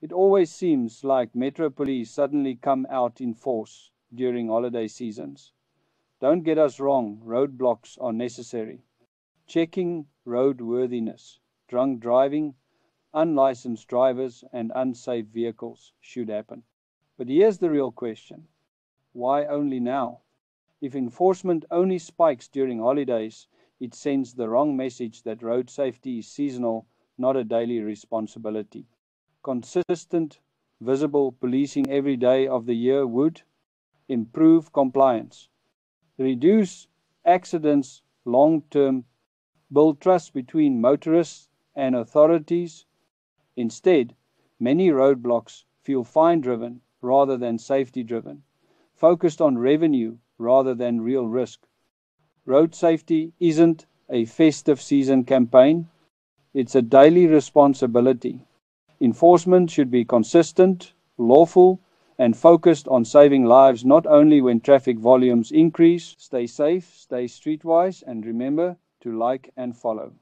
It always seems like Metro Police suddenly come out in force during holiday seasons. Don't get us wrong, roadblocks are necessary. Checking roadworthiness, drunk driving, unlicensed drivers, and unsafe vehicles should happen. But here's the real question: why only now? If enforcement only spikes during holidays, it sends the wrong message that road safety is seasonal, not a daily responsibility. Consistent, visible policing every day of the year would improve compliance, reduce accidents long term, build trust between motorists and authorities. Instead, many roadblocks feel fine driven rather than safety driven, focused on revenue rather than real risk. Road safety isn't a festive season campaign, it's a daily responsibility. Enforcement should be consistent, lawful, and focused on saving lives not only when traffic volumes increase. Stay safe, stay streetwise, and remember to like and follow.